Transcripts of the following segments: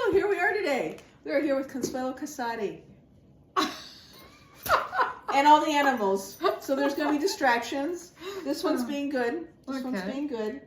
So here we are today. We are here with Consuelo Casati. And all the animals. So there's going to be distractions. This one's being good. This one's being good.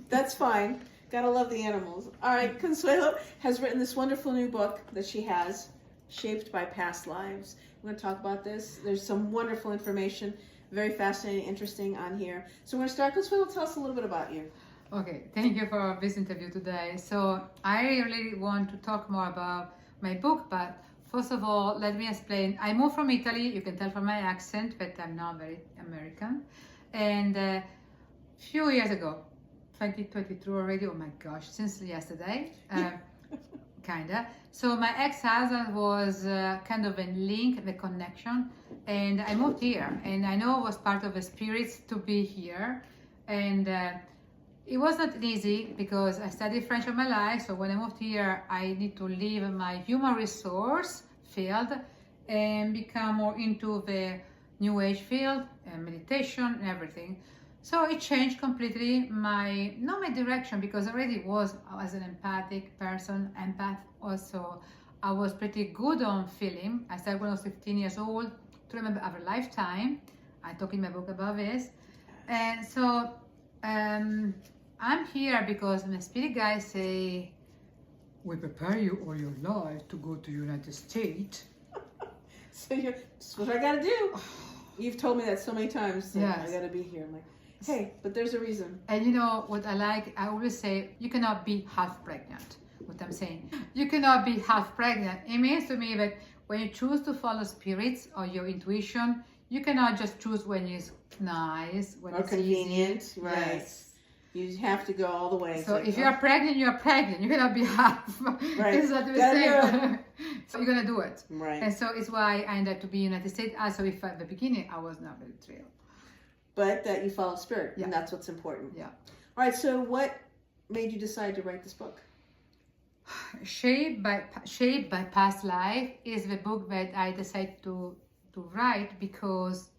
That's fine. Gotta love the animals. All right, Consuelo has written this wonderful new book that she has, Shaped by Past Lives. We're going to talk about this. There's some wonderful information, very fascinating, interesting on here. So we're going to start. Consuelo, tell us a little bit about you. Okay, thank you for this interview today. So I really want to talk more about my book, but first of all, let me explain. I moved from Italy. You can tell from my accent that I'm not very American. And a few years ago, 2022 already, oh my gosh, since yesterday, kinda. So my ex-husband was kind of a link, the connection, and I moved here. And I know it was part of the spirits to be here. And it was not easy because I studied French all my life. So when I moved here, I need to leave my human resource field and become more into the new age field and meditation and everything. So it changed completely not my direction, because I already was as an empathic person, empath also. I was pretty good on feeling. I started when I was 15 years old to remember our lifetime. I talk in my book about this. And so I'm here because my spirit guides say, we prepare you all your life to go to United States. So that's what I gotta do. You've told me that so many times. That Yes. I gotta be here. I'm like, hey, but there's a reason. And you know what I like? I always say, you cannot be half pregnant. What I'm saying, you cannot be half pregnant. It means to me that when you choose to follow spirits or your intuition, you cannot just choose when it's nice, when Or it's convenient, easy. right? Yes. You have to go all the way. So if you are pregnant, you are pregnant. You cannot be half. Right. It's not the Gotta same. So you're gonna do it. Right. And so it's why I ended up to be in the United States. Also, if at the beginning I was not very thrilled. But that you follow spirit, Yeah. and that's what's important. Yeah. All right. So what made you decide to write this book? Shaped by Past Life is the book that I decided to write because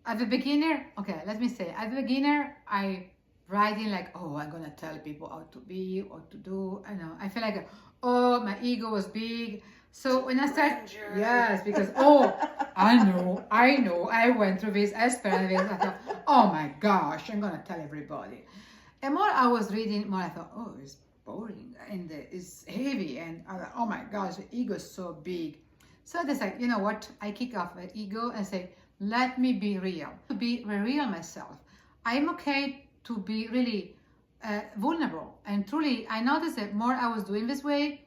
at the beginner, okay, let me say, at the beginner, I writing like, oh, I'm gonna tell people how to be, what to do. I know, I feel like, oh, my ego was big. So when I started, yes, because I know, I went through this, I experienced this. I thought, oh my gosh, I'm gonna tell everybody. And more I was reading, more I thought, oh, it's boring and it's heavy, and I thought, oh my gosh, the ego is so big. So I decided, you know what? I kick off the ego and say, let me be real, to be real myself. I'm okay to be really vulnerable, and truly, I noticed that more I was doing this way,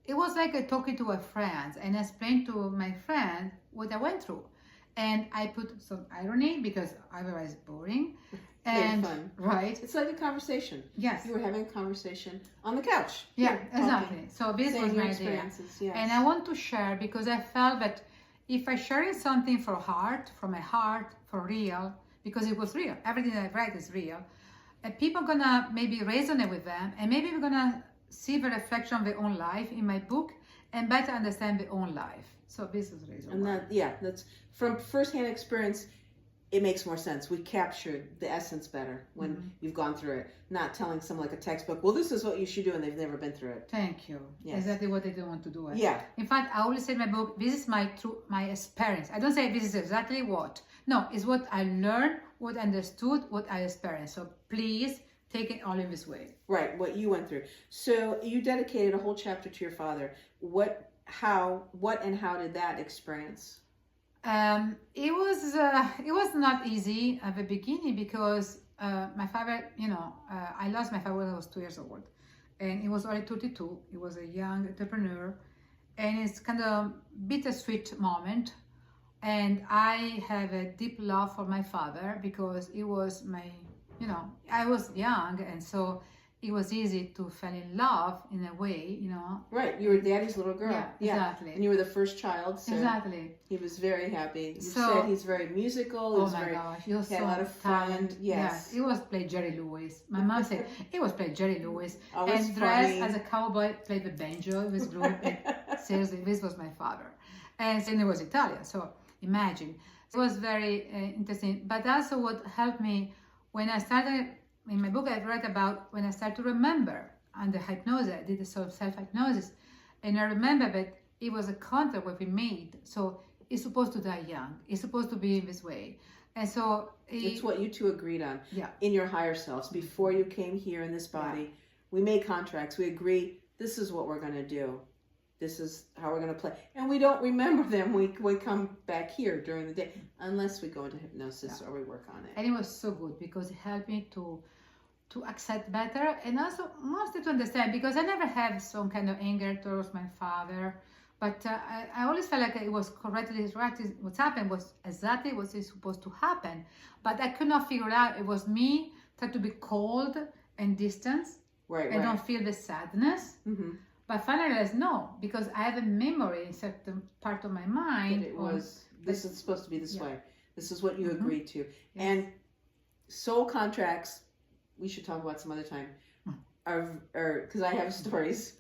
it was like talking to a friend and explained to my friend what I went through. And I put some irony because otherwise it's boring. And fun. Right. It's like a conversation. Yes. You were having a conversation on the couch. Yeah, Here, exactly. talking, So this saying was your my idea. experiences. Yes. And I want to share because I felt that if I share something from my heart, for real, because it was real, everything that I write is real, and people are gonna maybe resonate with them, and maybe we're gonna see the reflection of their own life in my book and better understand their own life. So this is the reason. And that's from firsthand experience. It makes more sense. We captured the essence better when you've gone through it, not telling someone like a textbook, well, this is what you should do, and they've never been through it. Thank you. Yes. Exactly what I don't want to do. Yeah. In fact, I always say in my book, this is my experience. I don't say this is exactly what. No, it's what I learned, what I understood, what I experienced. So please take it all in this way. Right, what you went through. So you dedicated a whole chapter to your father. What and how did that experience? It was not easy at the beginning because my father, I lost my father when I was 2 years old, and he was only 32. He was a young entrepreneur, and it's kind of bittersweet moment. And I have a deep love for my father because he was I was young, and so it was easy to fall in love in a way, Right, you were daddy's little girl. Yeah, exactly. And you were the first child, so exactly. he was very happy. You So- said he's very musical. Oh my gosh, he was had so a lot of fun. talented. Yes. He was played Jerry Lewis. My mom said he was played Jerry Lewis Always and dressed funny. as a cowboy, played the banjo with blue. Seriously, this was my father, and he was Italian. So imagine, it was very interesting. But also, what helped me when I started in my book, I write about when I started to remember under hypnosis. I did the sort of self-hypnosis. And I remember that it was a contract that we made. So it's supposed to die young. It's supposed to be in this way. And so it's what you two agreed on. Yeah. In your higher selves. Before you came here in this body, we made contracts. We agree, this is what we're going to do. This is how we're going to play. And we don't remember them. We come back here during the day, unless we go into hypnosis or we work on it. And it was so good because it helped me to accept better, and also mostly to understand, because I never had some kind of anger towards my father. But I always felt like it was correctly right. What's happened was exactly what is supposed to happen. But I could not figure it out. It was me trying to be cold and distant. Right, I don't feel the sadness. Mm-hmm. But finally I realized no, because I have a memory in certain part of my mind. That it was, this is supposed to be this way. This is what you Mm-hmm. agreed to. Yes. And soul contracts, we should talk about some other time, are because I have stories.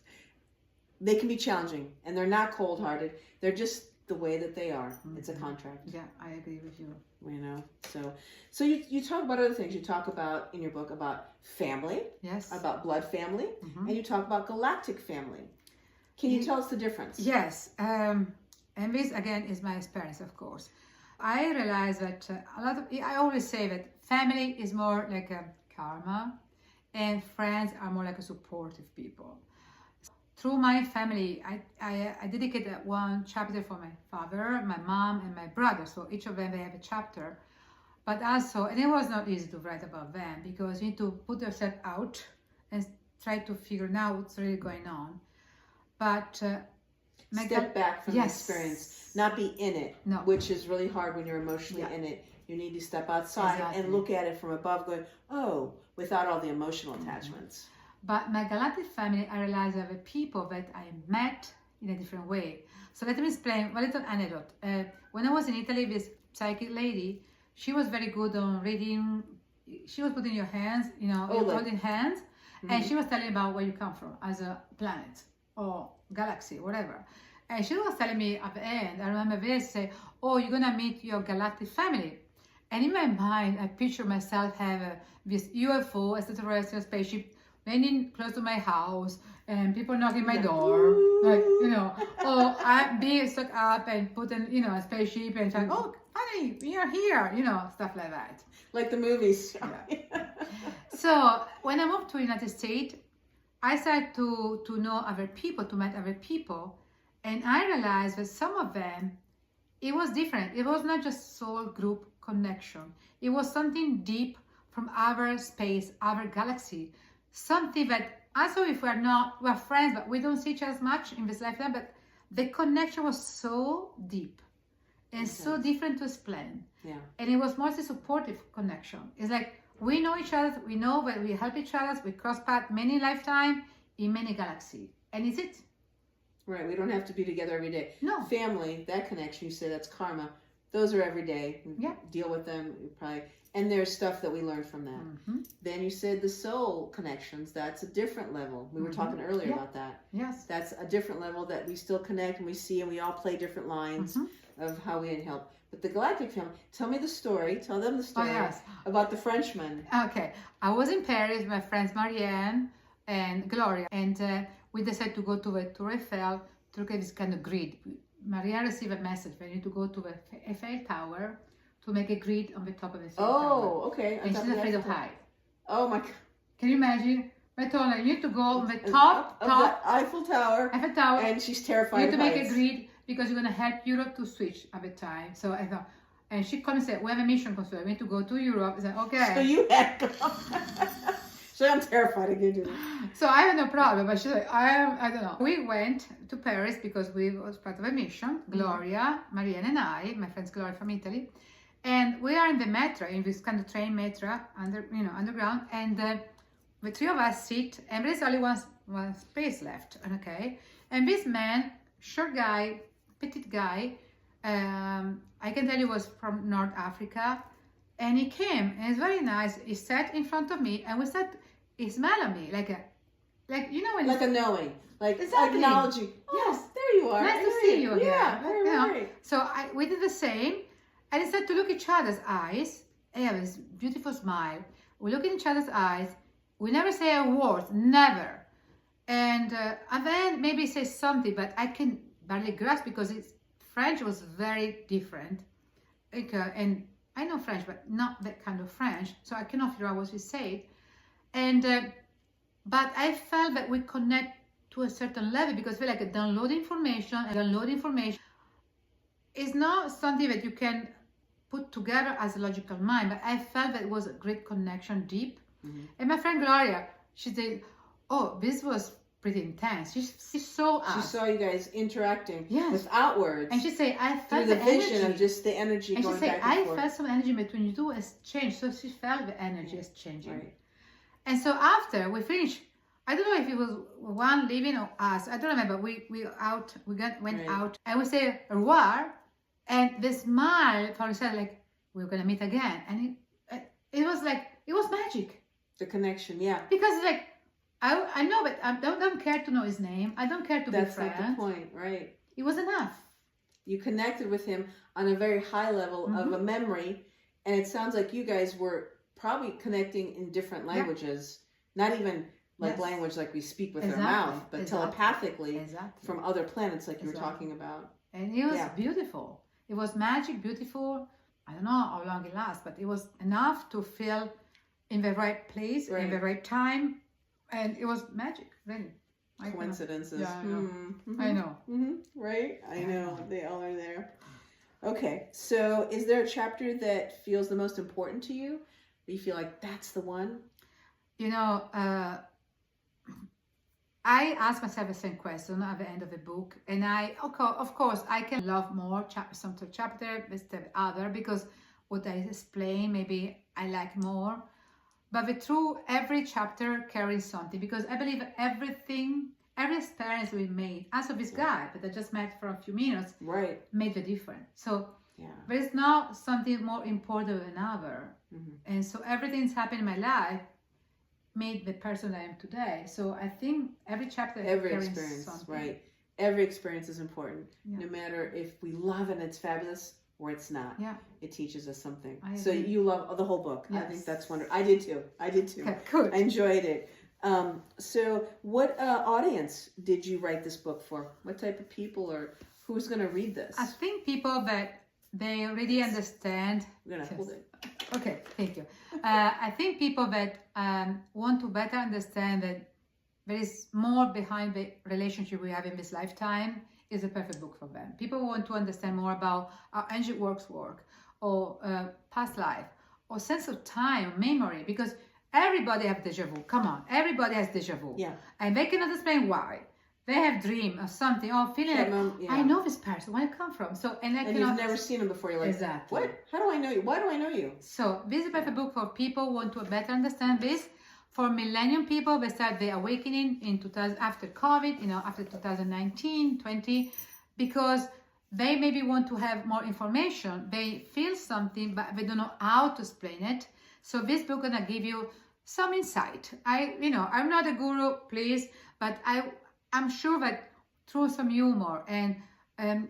They can be challenging, and they're not cold-hearted. They're just the way that they are. Mm-hmm. It's a contract. Yeah, I agree with you. You know, so you talk about other things. You talk about in your book about family, yes, about blood family, mm-hmm. and you talk about galactic family. Can you tell us the difference? Yes, and this again is my experience, of course. I realize that I always say that family is more like a karma, and friends are more like a supportive people. Through my family, I dedicated one chapter for my father, my mom, and my brother. So each of them, they have a chapter. But also, and it was not easy to write about them because you need to put yourself out and try to figure out what's really going on. But step back from the experience, not be in it, which is really hard when you're emotionally in it. You need to step outside and look at it from above, going, oh, without all the emotional attachments. But my galactic family, I realized are the people that I met in a different way. So let me explain a little anecdote. When I was in Italy, this psychic lady, she was very good on reading. She was putting your hands, holding hands, mm-hmm. and she was telling about where you come from as a planet or galaxy, whatever. And she was telling me at the end, I remember this, say, oh, you're gonna meet your galactic family. And in my mind, I picture myself have this UFO, extraterrestrial spaceship, landing close to my house and people knocking my door, like, or I being stuck up and put in, a spaceship and saying, oh, honey, we are here, stuff like that. Like the movies. Yeah. So when I moved to the United States, I started to know other people, to meet other people. And I realized that some of them, it was different. It was not just soul group connection. It was something deep from our space, our galaxy. Something that also if we're friends, but we don't see each other as much in this lifetime, but the connection was so deep and so different to explain. Yeah. And it was mostly supportive connection. It's like we know each other, we know that we help each other, we cross paths many lifetimes in many galaxies. And it's it. Right, we don't have to be together every day. No. Family, that connection, you say that's karma. Those are every day. We deal with them, and there's stuff that we learn from that. Mm-hmm. Then you said the soul connections, that's a different level. We were talking earlier about that. Yes. That's a different level that we still connect and we see and we all play different lines of how we can help. But the galactic family, tell them the story about the Frenchman. Okay. I was in Paris with my friends Marianne and Gloria, and we decided to go to the Tour Eiffel to look at this kind of grid. Maria received a message that you need to go to the Eiffel Tower to make a grid on the top of the Eiffel Tower. Oh, okay. And she's afraid of height. Oh my God. Can you imagine? I told her, you need to go on the top of the Eiffel Tower. And she's terrified you of need to heights. make a grid because you're going to help Europe to switch at the time. So I thought, and she called and said, we have a mission, Consuelo. We need to go to Europe. I said, okay. So you had to go. So I'm terrified of you. So I have no problem, but she's like, I don't know. We went to Paris because we was part of a mission. Gloria, Marianne and I, my friends Gloria from Italy. And we are in the metro, in this kind of train metro, underground. And the three of us sit, and there's only one space left, okay? And this man, short guy, petite guy, I can tell you was from North Africa. And he came, and it's very nice. He sat in front of me, and he smiled at me, like when like a knowing, like exactly. acknowledging. Yes, there you are. Nice to see you again. Yeah, right. So we did the same, and he said to look each other's eyes. And he had this beautiful smile. We look in each other's eyes. We never say a word, never. And then maybe say something, but I can barely grasp because French was very different. Like, and I know French, but not that kind of French, so I cannot figure out what she said. And but I felt that we connect to a certain level because I feel like download information is not something that you can put together as a logical mind, but I felt that it was a great connection, deep. And my friend Gloria, she said, oh, this was pretty intense. She saw us. She saw you guys interacting Yes. without words. And she said, I felt through the vision energy. of just the energy And going she said, back and I forth. felt some energy between you two has changed. So she felt the energy is changing. Right. And so after we finished, I don't know if it was one leaving or us. I don't remember. We went Right. out and we said au revoir. And the smile for us like we're gonna meet again. And it was like it was magic. The connection, yeah. Because like I know, but I don't care to know his name. I don't care to be That's friends. not the point, right? It was enough. You connected with him on a very high level of a memory, and it sounds like you guys were probably connecting in different languages, not even like language like we speak with our mouth, but telepathically from other planets like you were talking about. And it was beautiful. It was magic, beautiful. I don't know how long it lasts, but it was enough to feel in the right place, in the right time. And it was magic, really. Coincidences. Yeah, I know. I know. Right? I know. They all are there. Okay. So is there a chapter that feels the most important to you? Where you feel like that's the one? You know, I ask myself the same question at the end of the book. And of course, I can love more some chapter instead of other because what I explain, maybe I like more. But the truth, every chapter carries something because I believe every experience we made, as of this guy that I just met for a few minutes, made the difference. So there is not something more important than another. And so everything's happened in my life made the person I am today. So I think every chapter carries experience, something. right? Every experience is important. No matter if we love it and it's fabulous or it's not. It teaches us something. So you love the whole book. I think that's wonderful. I did too. Okay, good. I enjoyed it. So what audience did you write this book for? What type of people or who's going to read this? I think people that they already understand. I'm going to hold it. Okay, thank you. I think people that want to better understand that there is more behind the relationship we have in this lifetime is a perfect book for them. People want to understand more about how angel work, or past life, or sense of time, memory, because everybody has deja vu. Come on, everybody has deja vu. And they cannot explain why. They have dream or something, or feeling like, I know this person, where I come from. So, and you've never seen him before. You're like, what? How do I know you? Why do I know you? So this is a perfect book for people who want to better understand this. For millennium people, they start the awakening in 2000 after COVID, after 2019, 20, because they maybe want to have more information. They feel something, but they don't know how to explain it. So this book gonna give you some insight. I'm not a guru, please, but I'm sure that through some humor and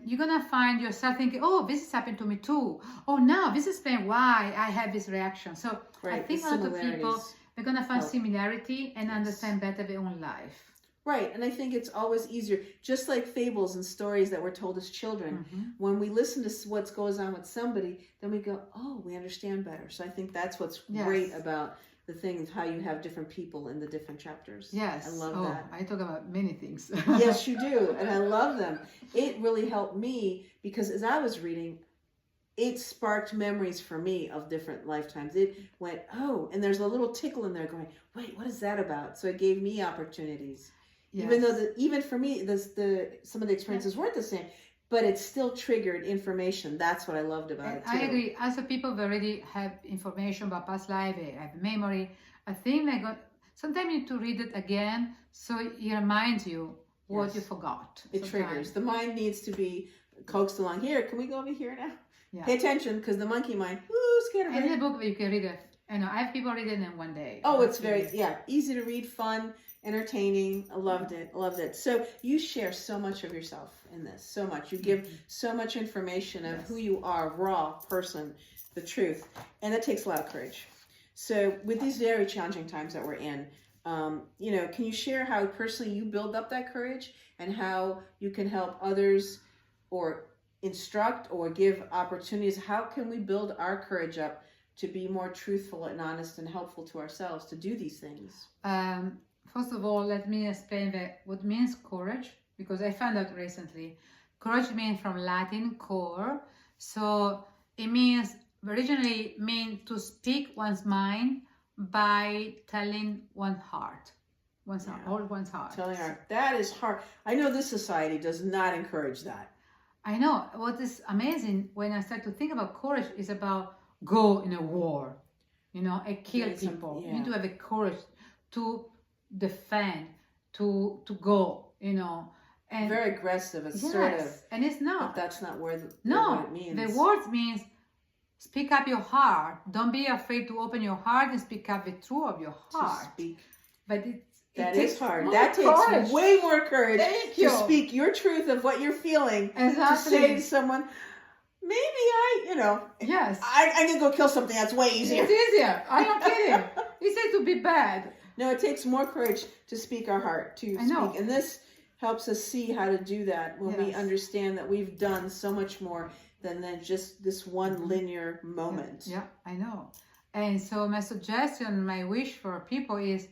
you're gonna find yourself thinking, oh, this has happened to me too. Oh, now this explains why I have this reaction. So I think a lot of people, they're gonna find similarity and understand better their own life. Right, and I think it's always easier, just like fables and stories that were told as children. When we listen to what goes on with somebody, then we go, oh, we understand better. So I think that's what's great about the thing is how you have different people in the different chapters. Yes. I love that. I talk about many things. Yes, you do. And I love them. It really helped me because as I was reading, it sparked memories for me of different lifetimes. It went, oh, and there's a little tickle in there going, wait, what is that about? So it gave me opportunities. Yes. Even though even for me, some of the experiences weren't the same, but it still triggered information. That's what I loved about it too. I agree. Also, people that already have information about past life, they have memory. I think sometimes you need to read it again so it reminds you what you forgot. It triggers. The mind needs to be coaxed along. Here, can we go over here now? Pay attention, because the monkey mind, scared of it. And the book, you can read it. I have people read it in one day. Oh, it's very, easy to read, fun, entertaining. I loved it. So you share so much of yourself in this, so much. You give so much information of who you are, raw person, the truth. And that takes a lot of courage. So with these very challenging times that we're in, You know, can you share how personally you build up that courage and how you can help others or instruct or give opportunities? How can we build our courage up to be more truthful and honest and helpful to ourselves to do these things? First of all, let me explain what means courage, because I found out recently. Courage means from Latin cor, so it means originally mean to speak one's mind by telling one's heart. One's heart. Telling her, that is hard. I know this society does not encourage that. I know. What is amazing when I start to think about courage is about go in a war, you know, and kill people. You need to have the courage to defend, to go, you know. And very aggressive, assertive. Yes, and it's not. But that's not what it means. The word means speak up your heart. Don't be afraid to open your heart and speak up the truth of your heart. To speak. But that is hard. That takes way more courage to speak your truth of what you're feeling. Exactly. To say to someone, maybe yes. I can go kill something. That's way easier. It's easier. I'm not kidding. He said to be bad. No, it takes more courage to speak our heart, to speak. And this helps us see how to do that when we understand that we've done so much more than just this one linear moment. Yeah, I know. And so my suggestion, my wish for people is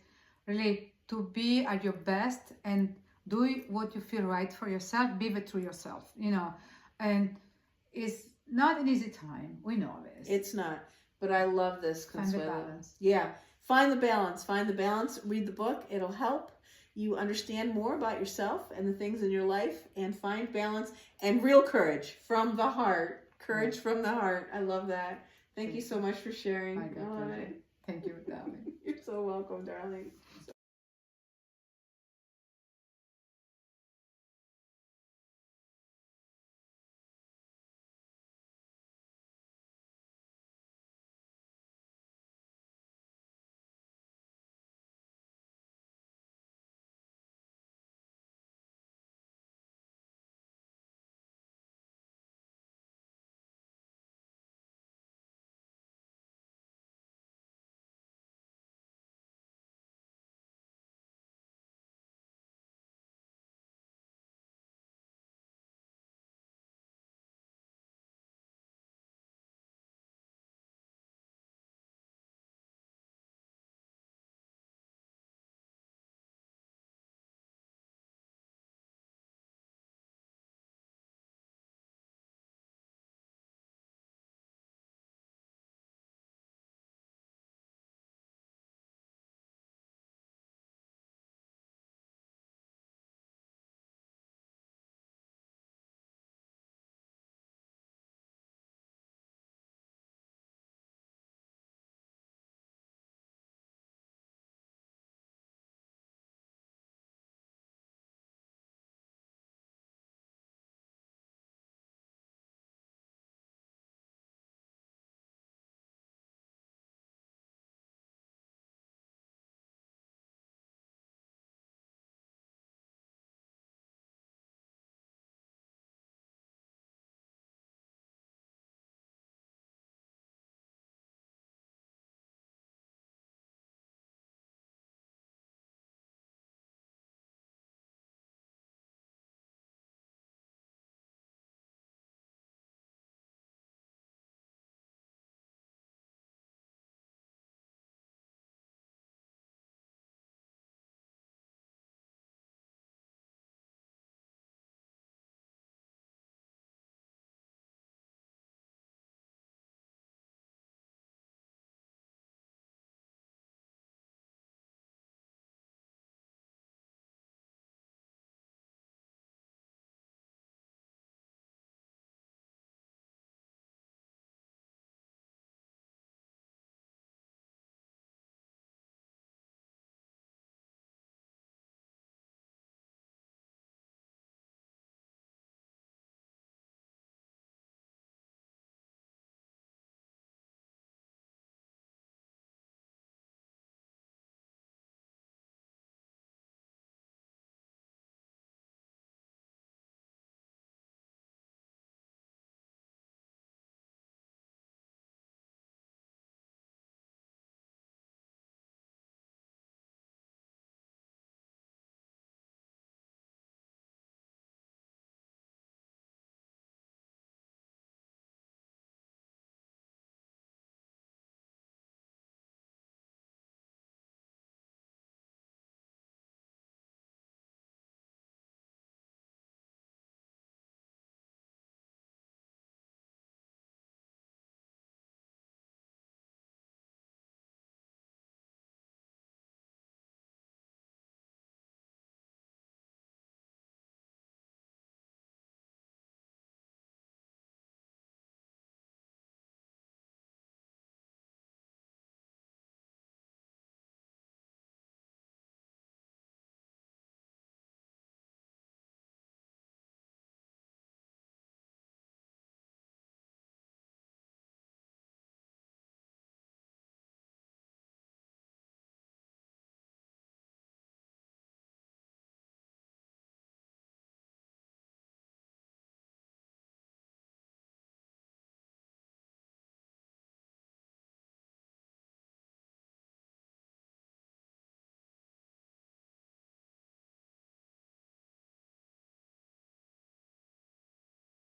really to be at your best and do what you feel right for yourself. Be the true yourself, you know. And it's not an easy time. We know this. It's not. But I love this, Consuelo. Find the balance. Yeah. Find the balance. Find the balance. Read the book. It'll help you understand more about yourself and the things in your life, and find balance and real courage from the heart. Courage from the heart. I love that. Thank you so much for sharing. Thank you, darling. You're so welcome, darling.